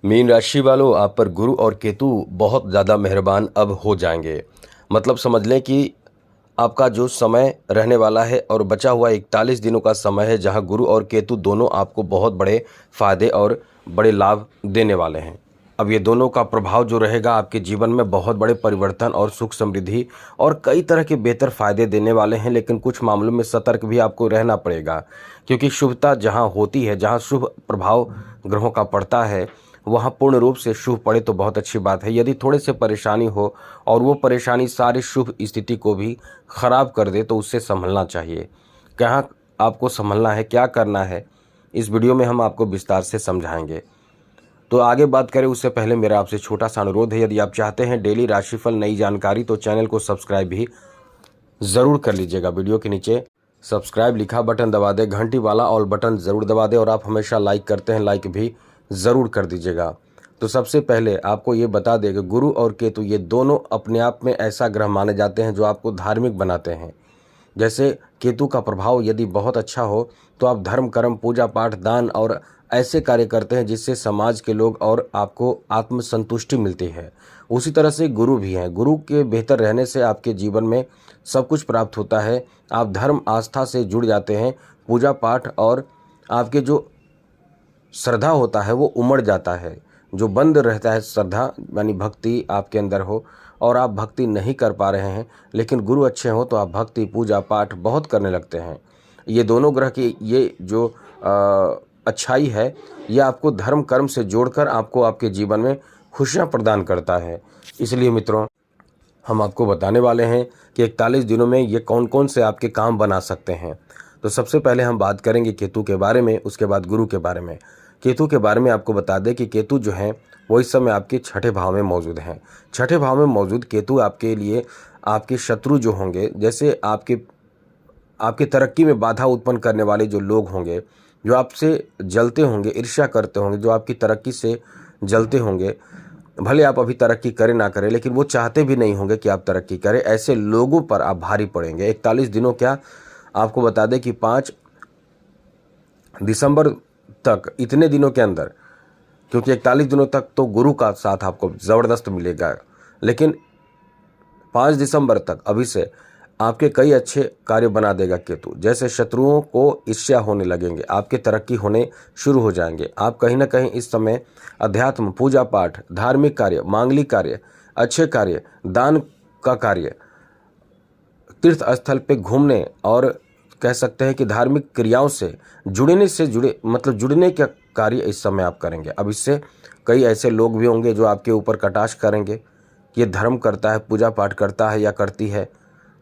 Mean राशि वालों, आप पर गुरु और केतु बहुत ज़्यादा मेहरबान अब हो जाएंगे। मतलब समझ लें कि आपका जो समय रहने वाला है और बचा हुआ 41 दिनों का समय है, जहां गुरु और केतु दोनों आपको बहुत बड़े फायदे और बड़े लाभ देने वाले हैं। अब ये दोनों का प्रभाव जो रहेगा आपके जीवन में बहुत बड़े परिवर्तन और सुख समृद्धि और कई तरह के बेहतर फायदे देने वाले हैं। लेकिन कुछ मामलों में सतर्क भी आपको रहना पड़ेगा, क्योंकि शुभता जहां होती है, जहां शुभ प्रभाव ग्रहों का पड़ता है, वहाँ पूर्ण रूप से शुभ पड़े तो बहुत अच्छी बात है। यदि थोड़े से परेशानी हो और वो परेशानी सारी शुभ स्थिति को भी खराब कर दे, तो उससे संभलना चाहिए। कहाँ आपको संभलना है, क्या करना है, इस वीडियो में हम आपको विस्तार से समझाएंगे। तो आगे बात करें उससे पहले मेरा आपसे छोटा सा अनुरोध है, यदि आप चाहते हैं डेली राशिफल नई जानकारी, तो चैनल को सब्सक्राइब भी ज़रूर कर लीजिएगा। वीडियो के नीचे सब्सक्राइब लिखा बटन दबा दें, घंटी वाला ऑल बटन ज़रूर दबा दें, और आप हमेशा लाइक करते हैं, लाइक भी ज़रूर कर दीजिएगा। तो सबसे पहले आपको ये बता दें कि गुरु और केतु ये दोनों अपने आप में ऐसा ग्रह माने जाते हैं जो आपको धार्मिक बनाते हैं। जैसे केतु का प्रभाव यदि बहुत अच्छा हो तो आप धर्म कर्म पूजा पाठ दान और ऐसे कार्य करते हैं जिससे समाज के लोग और आपको आत्मसंतुष्टि मिलती है। उसी तरह से गुरु भी हैं। गुरु के बेहतर रहने से आपके जीवन में सब कुछ प्राप्त होता है। आप धर्म आस्था से जुड़ जाते हैं, पूजा पाठ और आपके जो श्रद्धा होता है वो उमड़ जाता है। जो बंद रहता है श्रद्धा यानी भक्ति आपके अंदर हो और आप भक्ति नहीं कर पा रहे हैं, लेकिन गुरु अच्छे हो तो आप भक्ति पूजा पाठ बहुत करने लगते हैं। ये दोनों ग्रह की ये जो अच्छाई है, ये आपको धर्म कर्म से जोड़कर आपको आपके जीवन में खुशियाँ प्रदान करता है। इसलिए मित्रों, हम आपको बताने वाले हैं कि 41 दिनों में ये कौन कौन से आपके काम बना सकते हैं। तो सबसे पहले हम बात करेंगे केतु के बारे में, उसके बाद गुरु के बारे में। केतु के बारे में आपको बता दें कि केतु जो हैं वो इस समय आपके छठे भाव में मौजूद हैं। छठे भाव में मौजूद केतु आपके लिए आपके शत्रु जो होंगे, जैसे आपकी तरक्की में बाधा उत्पन्न करने वाले जो लोग होंगे, जो आपसे जलते होंगे, ईर्ष्या करते होंगे, जो आपकी तरक्की से जलते होंगे, भले आप अभी तरक्की करें ना करें, लेकिन वो चाहते भी नहीं होंगे कि आप तरक्की करें, ऐसे लोगों पर आप भारी पड़ेंगे। 41 दिनों क्या, आपको बता दें कि 5 दिसंबर तक, इतने दिनों के अंदर, क्योंकि 41 दिनों तक तो गुरु का साथ आपको ज़बरदस्त मिलेगा, लेकिन 5 दिसंबर तक अभी से आपके कई अच्छे कार्य बना देगा केतु। जैसे शत्रुओं को ईर्ष्या होने लगेंगे, आपके तरक्की होने शुरू हो जाएंगे। आप कहीं ना कहीं इस समय अध्यात्म पूजा पाठ धार्मिक कार्य मांगलिक कार्य अच्छे कार्य दान का कार्य तीर्थ स्थल पे घूमने और कह सकते हैं कि धार्मिक क्रियाओं से जुड़ने का कार्य इस समय आप करेंगे। अब इससे कई ऐसे लोग भी होंगे जो आपके ऊपर कटाक्ष करेंगे कि ये धर्म करता है, पूजा पाठ करता है या करती है,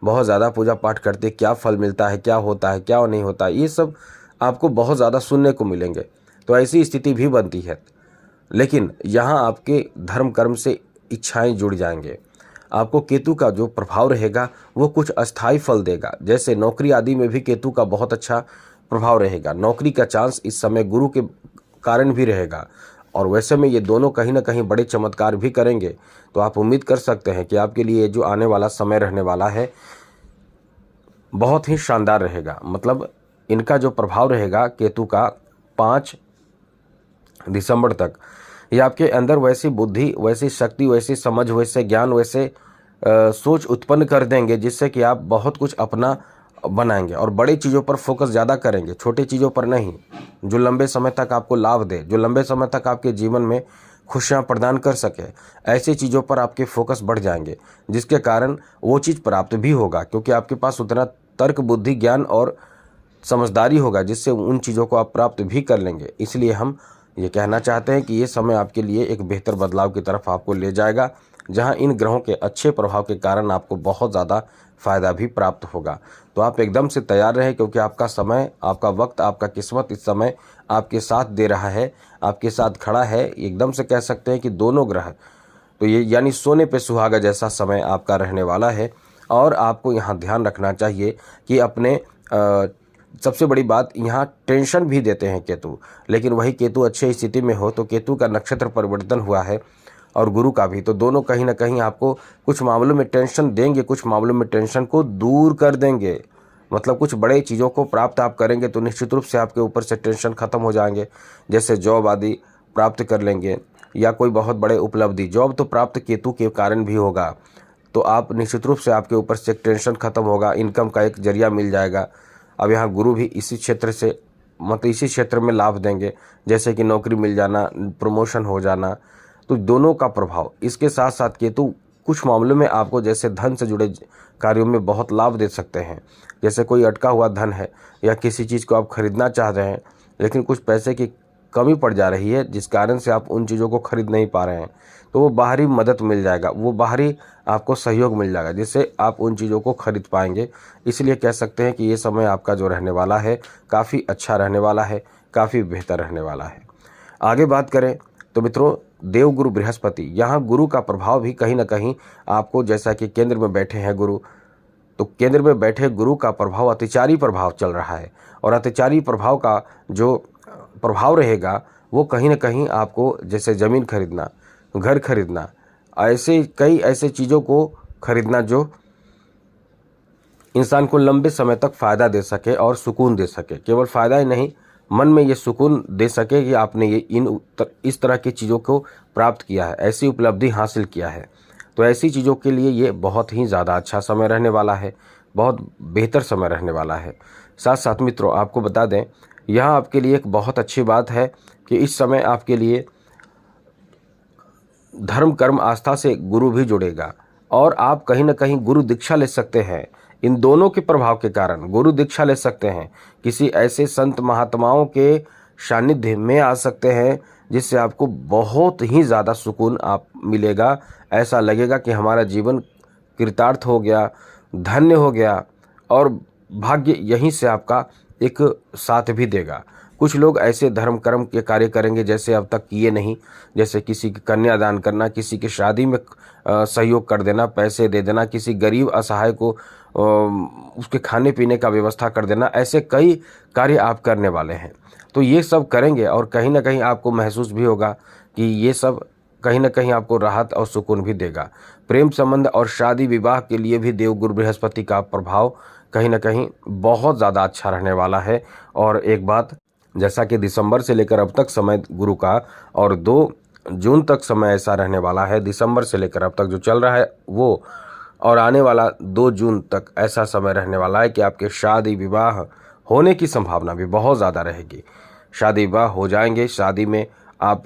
बहुत ज़्यादा पूजा पाठ करते, क्या फल मिलता है, क्या होता है, क्या नहीं होता है, ये सब आपको बहुत ज़्यादा सुनने को मिलेंगे। तो ऐसी स्थिति भी बनती है, लेकिन यहाँ आपके धर्म कर्म से इच्छाएं जुड़ जाएंगे। आपको केतु का जो प्रभाव रहेगा वो कुछ अस्थायी फल देगा। जैसे नौकरी आदि में भी केतु का बहुत अच्छा प्रभाव रहेगा। नौकरी का चांस इस समय गुरु के कारण भी रहेगा, और वैसे में ये दोनों कहीं ना कहीं बड़े चमत्कार भी करेंगे। तो आप उम्मीद कर सकते हैं कि आपके लिए जो आने वाला समय रहने वाला है बहुत ही शानदार रहेगा। मतलब इनका जो प्रभाव रहेगा केतु का 5 दिसंबर तक, ये आपके अंदर वैसी बुद्धि, वैसी शक्ति, वैसी समझ, वैसे ज्ञान, वैसे सोच उत्पन्न कर देंगे जिससे कि आप बहुत कुछ अपना बनाएंगे और बड़ी चीज़ों पर फोकस ज़्यादा करेंगे, छोटी चीज़ों पर नहीं। जो लंबे समय तक आपको लाभ दे, जो लंबे समय तक आपके जीवन में खुशियाँ प्रदान कर सके, ऐसी चीज़ों पर आपके फोकस बढ़ जाएंगे, जिसके कारण वो चीज़ प्राप्त भी होगा, क्योंकि आपके पास उतना तर्क बुद्धि ज्ञान और समझदारी होगा जिससे उन चीज़ों को आप प्राप्त भी कर लेंगे। इसलिए हम ये कहना चाहते हैं कि ये समय आपके लिए एक बेहतर बदलाव की तरफ आपको ले जाएगा, जहां इन ग्रहों के अच्छे प्रभाव के कारण आपको बहुत ज़्यादा फायदा भी प्राप्त होगा। तो आप एकदम से तैयार रहें, क्योंकि आपका समय, आपका वक्त, आपका किस्मत इस समय आपके साथ दे रहा है, आपके साथ खड़ा है। एकदम से कह सकते हैं कि दोनों ग्रह, तो ये यानी सोने पे सुहागा जैसा समय आपका रहने वाला है। और आपको यहाँ ध्यान रखना चाहिए कि अपने सबसे बड़ी बात, यहाँ टेंशन भी देते हैं केतु, लेकिन वही केतु अच्छे स्थिति में हो तो केतु का नक्षत्र परिवर्तन हुआ है और गुरु का भी, तो दोनों कहीं ना कहीं आपको कुछ मामलों में टेंशन देंगे, कुछ मामलों में टेंशन को दूर कर देंगे। मतलब कुछ बड़े चीज़ों को प्राप्त आप करेंगे तो निश्चित रूप से आपके ऊपर से टेंशन खत्म हो जाएंगे। जैसे जॉब आदि प्राप्त कर लेंगे, या कोई बहुत बड़े उपलब्धि, जॉब तो प्राप्त केतु के कारण भी होगा, तो आप निश्चित रूप से आपके ऊपर से एक टेंशन खत्म होगा, इनकम का एक जरिया मिल जाएगा। अब यहाँ गुरु भी इसी क्षेत्र से मतलब इसी क्षेत्र में लाभ देंगे, जैसे कि नौकरी मिल जाना, प्रमोशन हो जाना, तो दोनों का प्रभाव। इसके साथ साथ केतु कुछ मामलों में आपको जैसे धन से जुड़े कार्यों में बहुत लाभ दे सकते हैं। जैसे कोई अटका हुआ धन है या किसी चीज़ को आप खरीदना चाह रहे हैं लेकिन कुछ पैसे की कमी पड़ जा रही है जिस कारण से आप उन चीज़ों को खरीद नहीं पा रहे हैं, तो वो बाहरी मदद मिल जाएगा, वो बाहरी आपको सहयोग मिल जाएगा जिससे आप उन चीज़ों को खरीद पाएंगे। इसलिए कह सकते हैं कि ये समय आपका जो रहने वाला है काफ़ी अच्छा रहने वाला है, काफ़ी बेहतर रहने वाला है। आगे बात करें तो मित्रों, देवगुरु बृहस्पति, यहाँ गुरु का प्रभाव भी कहीं ना कहीं आपको, जैसा कि केंद्र में बैठे हैं गुरु, तो केंद्र में बैठे गुरु का प्रभाव अतिचारी प्रभाव चल रहा है, और अतिचारी प्रभाव का जो प्रभाव रहेगा वो कहीं ना कहीं आपको जैसे ज़मीन खरीदना, घर खरीदना, ऐसे कई ऐसे चीज़ों को खरीदना जो इंसान को लंबे समय तक फ़ायदा दे सके और सुकून दे सके। केवल फ़ायदा ही नहीं, मन में ये सुकून दे सके कि आपने ये इस तरह की चीज़ों को प्राप्त किया है, ऐसी उपलब्धि हासिल किया है। तो ऐसी चीज़ों के लिए ये बहुत ही ज़्यादा अच्छा समय रहने वाला है, बहुत बेहतर समय रहने वाला है। साथ साथ मित्रों आपको बता दें, यहाँ आपके लिए एक बहुत अच्छी बात है कि इस समय आपके लिए धर्म कर्म आस्था से गुरु भी जुड़ेगा और आप कहीं ना कहीं गुरु दीक्षा ले सकते हैं। इन दोनों के प्रभाव के कारण गुरु दीक्षा ले सकते हैं, किसी ऐसे संत महात्माओं के सानिध्य में आ सकते हैं जिससे आपको बहुत ही ज़्यादा सुकून आप मिलेगा। ऐसा लगेगा कि हमारा जीवन कृतार्थ हो गया, धन्य हो गया, और भाग्य यहीं से आपका एक साथ भी देगा। कुछ लोग ऐसे धर्म कर्म के कार्य करेंगे जैसे अब तक किए नहीं, जैसे किसी की कन्यादान करना, किसी की शादी में सहयोग कर देना, पैसे दे देना, किसी गरीब असहाय को उसके खाने पीने का व्यवस्था कर देना, ऐसे कई कार्य आप करने वाले हैं। तो ये सब करेंगे और कहीं ना कहीं आपको महसूस भी होगा कि ये सब कहीं ना कहीं आपको राहत और सुकून भी देगा। प्रेम संबंध और शादी विवाह के लिए भी देवगुरु बृहस्पति का प्रभाव कहीं ना कहीं बहुत ज़्यादा अच्छा रहने वाला है। और एक बात, जैसा कि दिसंबर से लेकर अब तक समय गुरु का, और 2 जून तक समय ऐसा रहने वाला है, दिसंबर से लेकर अब तक जो चल रहा है वो, और आने वाला 2 जून तक ऐसा समय रहने वाला है कि आपके शादी विवाह होने की संभावना भी बहुत ज़्यादा रहेगी। शादी विवाह हो जाएंगे, शादी में आप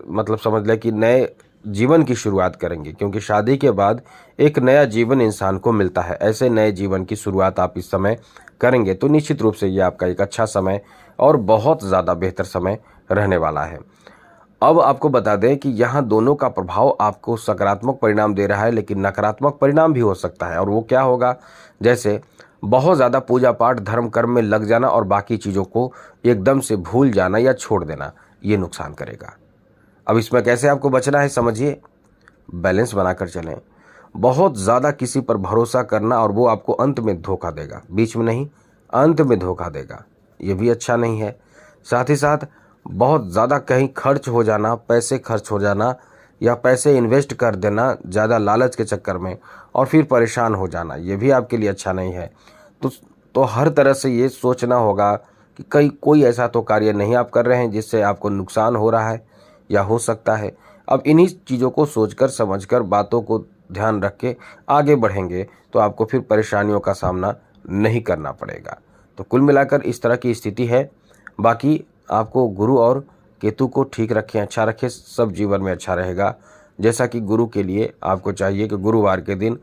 मतलब समझ लें कि नए जीवन की शुरुआत करेंगे, क्योंकि शादी के बाद एक नया जीवन इंसान को मिलता है। ऐसे नए जीवन की शुरुआत आप इस समय करेंगे तो निश्चित रूप से ये आपका एक अच्छा समय और बहुत ज़्यादा बेहतर समय रहने वाला है। अब आपको बता दें कि यहाँ दोनों का प्रभाव आपको सकारात्मक परिणाम दे रहा है, लेकिन नकारात्मक परिणाम भी हो सकता है। और वो क्या होगा, जैसे बहुत ज़्यादा पूजा पाठ धर्म कर्म में लग जाना और बाकी चीज़ों को एकदम से भूल जाना या छोड़ देना, ये नुकसान करेगा। अब इसमें कैसे आपको बचना है समझिए, बैलेंस बनाकर चलें। बहुत ज़्यादा किसी पर भरोसा करना और वो आपको अंत में धोखा देगा, बीच में नहीं, अंत में धोखा देगा, ये भी अच्छा नहीं है। साथ ही साथ बहुत ज़्यादा कहीं खर्च हो जाना, पैसे खर्च हो जाना या पैसे इन्वेस्ट कर देना ज़्यादा लालच के चक्कर में और फिर परेशान हो जाना, ये भी आपके लिए अच्छा नहीं है। तो हर तरह से ये सोचना होगा कि कोई ऐसा तो कार्य नहीं आप कर रहे हैं जिससे आपको नुकसान हो रहा है या हो सकता है। अब इन्हीं चीज़ों को सोचकर समझकर बातों को ध्यान रख के आगे बढ़ेंगे तो आपको फिर परेशानियों का सामना नहीं करना पड़ेगा। तो कुल मिलाकर इस तरह की स्थिति है। बाकी आपको गुरु और केतु को ठीक रखें, अच्छा रखें, सब जीवन में अच्छा रहेगा। जैसा कि गुरु के लिए आपको चाहिए कि गुरुवार के दिन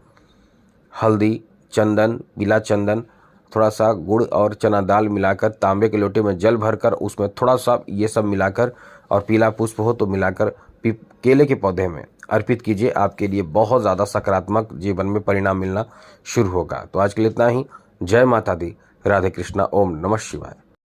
हल्दी, चंदन, पीला चंदन, थोड़ा सा गुड़ और चना दाल मिलाकर तांबे के लोटे में जल भरकर उसमें थोड़ा सा ये सब मिलाकर, और पीला पुष्प हो तो मिलाकर केले के पौधे में अर्पित कीजिए। आपके लिए बहुत ज़्यादा सकारात्मक जीवन में परिणाम मिलना शुरू होगा। तो आज के लिए इतना ही। जय माता दी, राधे कृष्णा, ओम नमः शिवाय।